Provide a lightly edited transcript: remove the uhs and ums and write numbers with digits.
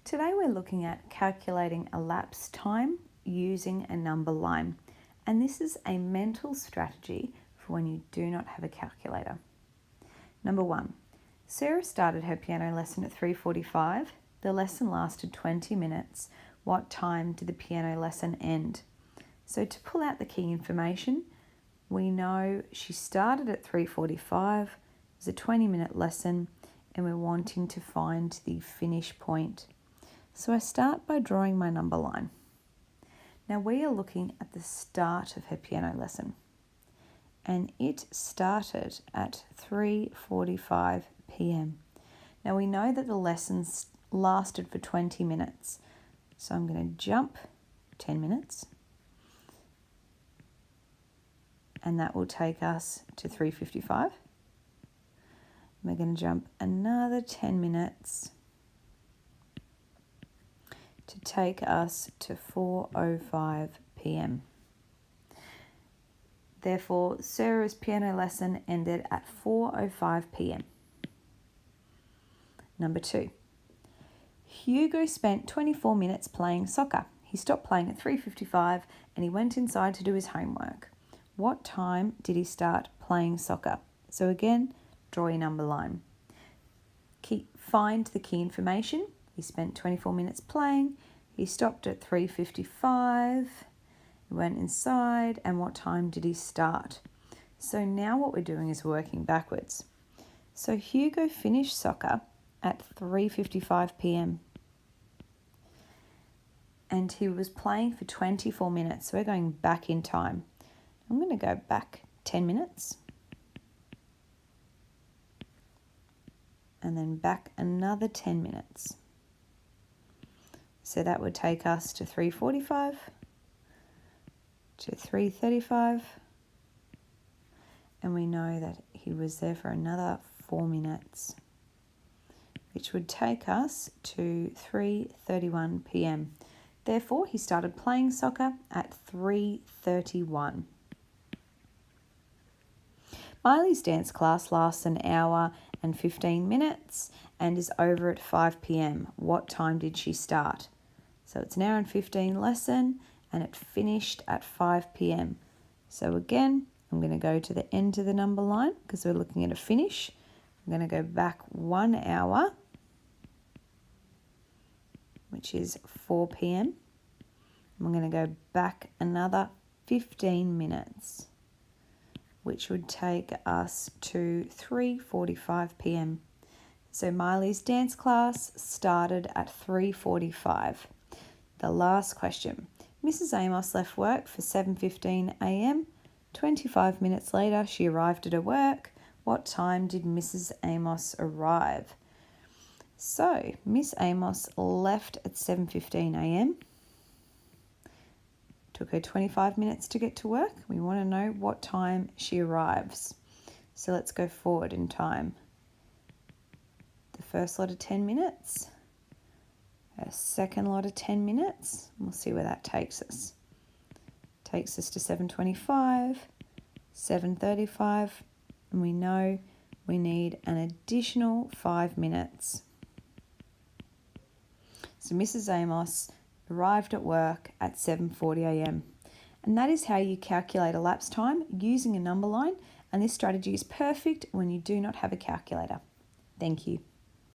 Today we're looking at calculating elapsed time using a number line, and this is a mental strategy for when you do not have a calculator. Number 1, Sarah started her piano lesson at 3:45. The lesson lasted 20 minutes. What time did the piano lesson end? So to pull out the key information, we know she started at 3:45, it was a 20-minute lesson, and we're wanting to find the finish point. So I start by drawing my number line. Now we are looking at the start of her piano lesson, and it started at 3:45 p.m. Now we know that the lessons lasted for 20 minutes, so I'm going to jump 10 minutes, and that will take us to 3:55. We're going to jump another 10 minutes to take us to 4:05 p.m. Therefore, Sarah's piano lesson ended at 4:05 p.m. Number 2, Hugo spent 24 minutes playing soccer. He stopped playing at 3:55 and he went inside to do his homework. What time did he start playing soccer? So again, draw your number line. Find the key information. He spent 24 minutes playing. He stopped at 3:55. He went inside, and what time did he start? So now what we're doing is working backwards. So Hugo finished soccer at 3:55 p.m. and he was playing for 24 minutes. So we're going back in time. I'm going to go back 10 minutes. And then back another 10 minutes. So that would take us to 3:45, to 3:35, and we know that he was there for another 4 minutes, which would take us to 3:31 p.m. Therefore, he started playing soccer at 3:31. Miley's dance class lasts an hour and 15 minutes and is over at 5 p.m. What time did she start? So it's an hour and 15 lesson and it finished at 5 p.m. So again, I'm going to go to the end of the number line because we're looking at a finish. I'm going to go back 1 hour, which is 4 p.m. I'm going to go back another 15 minutes, which would take us to 3:45 p.m. So Miley's dance class started at 3:45. The last question. Mrs. Amos left work for 7:15 a.m. 25 minutes later, she arrived at her work. What time did Mrs. Amos arrive? So Miss Amos left at 7:15 a.m. Took her 25 minutes to get to work. We want to know what time she arrives. So let's go forward in time. The first lot of 10 minutes. A second lot of 10 minutes. We'll see where that takes us. Takes us to 7:25, 7:35, and we know we need an additional 5 minutes. So Mrs. Amos arrived at work at 7:40 a.m. And that is how you calculate elapsed time using a number line, and this strategy is perfect when you do not have a calculator. Thank you.